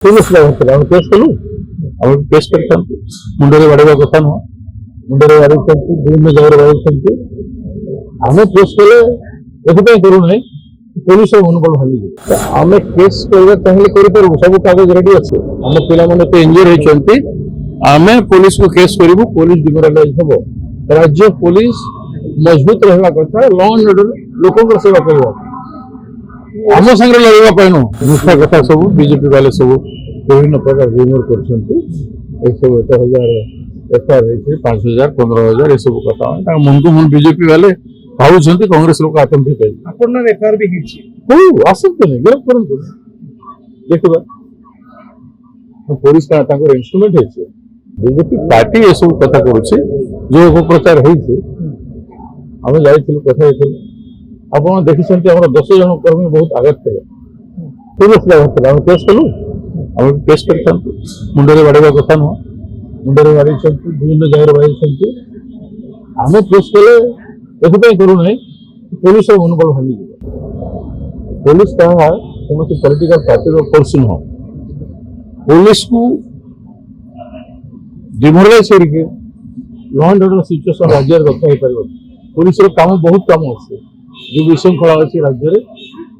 police हम case कलु आम केस कर मुंडे बाड़वा कथा नुह मुंडे बाड़ी विभिन्न जगह बाड़ी आम केस कले एथपाई करूना पुलिस मनोबल भांगी आम केस करवा चाहिए करूँ सब कागज रेडी अच्छे आम पे इंजर होती आम पुलिस को केस करूँ पुलिस डिमोरालाइज हम राज्य पुलिस मजबूत रहा कथा लॉ एंड ऑर्डर लोक सेवा करवा आम संगे लड़ाई मिथ्या कथा सब बीजेपी वाले सब विभिन्न प्रकार रिमूव कर 5,000 15,000 ये सब कथा मन को मन बीजेपी वाले भावुं कांग्रेस लोग आतंकित आसतु गिरफ कर देखा पुलिस इन्स्ट्रुमेंट है बीजेपी पार्टी ये सब कथा करुच्चे जो अपप्रचार होती आम जाइलु कथा आप देखी 10 जन कर्मी बहुत आघात थे पुलिस आम केस कलु आम केस कर मुंडे बाड़वा कथा नुह मुंडे बाड़ी विभिन्न जगह बाड़ी आम केस कले एथपाई करूना पुलिस मनोबल भांगी पुलिस कौन पॉलिटिकल पार्टी फोर्स नुह पुलिस को डिमोरालाइज करके लॉ एंड ऑर्डर सिचुएशन राज्य रखा हो पार पुलिस काम बहुत काम अच्छे जो विशृंखला अच्छी राज्य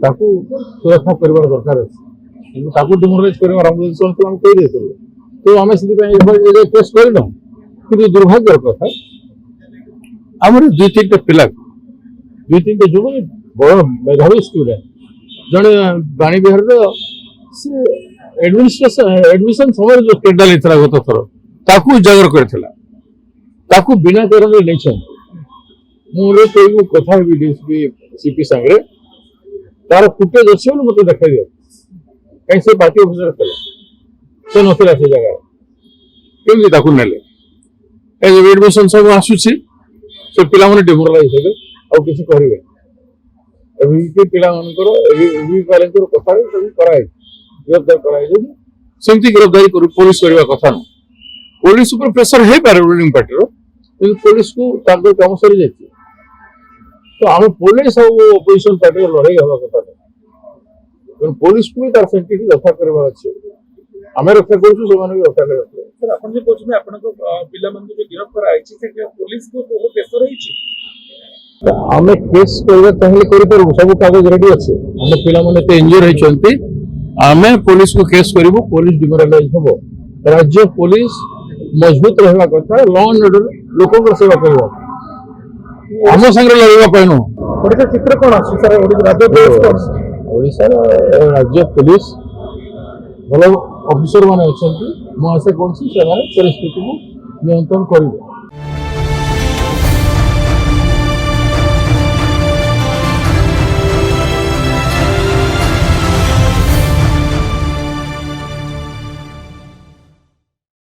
सुरक्षा कर दरकार अच्छे डिमोरालाइज कर कही तो आम से केस करना कि दुर्भाग्यर कथा आम 2-3 पिला 2-3 जो बड़ मेधावी स्टूडेंट जड़े बाणी बिहार एडमिशन समय जो स्केंडाल होता गत थर उजागर कर बिना कारण नहीं मुझे कथा सीपी सांगे तार फुटेज अच्छे मत देखा दियो कहीं से पार्टी ऑफिसर थे से नथिला से जगह केमी नेले एडमिशन सब आसूसी से पिला डिमोरालाइज हे आउ किसी करेंगे पिला कथा कराए गिरफ्तार कराए सेमती गिरफ्तारी पुलिस करवा कथा न पुलिस प्रेसर हो पारे रूलिंग पार्टी पुलिस को काम सरी जाए तो आम पुलिस और अपोजिशन पार्टी लड़ाई हवा कथा नहीं पुलिस को भी तार सेंटिटी रक्षा करवा अच्छे आम रक्षा कर रक्षा आम केस करवा चाहिए करूँ सब कागज रेडी अच्छे आम पे इंजर होती आम पुलिस को केस करूँ पुलिस डिमोरालाइज हम राज्य पुलिस मजबूत रहा कथा लॉ एंड ऑर्डर लोक सेवा करवा आम संगे लड़ाई चित्र कौन राज्य पुलिस भल ऑफिसर मैंने अच्छा मुझे आशा कर परिस्थिति को नियंत्रण कर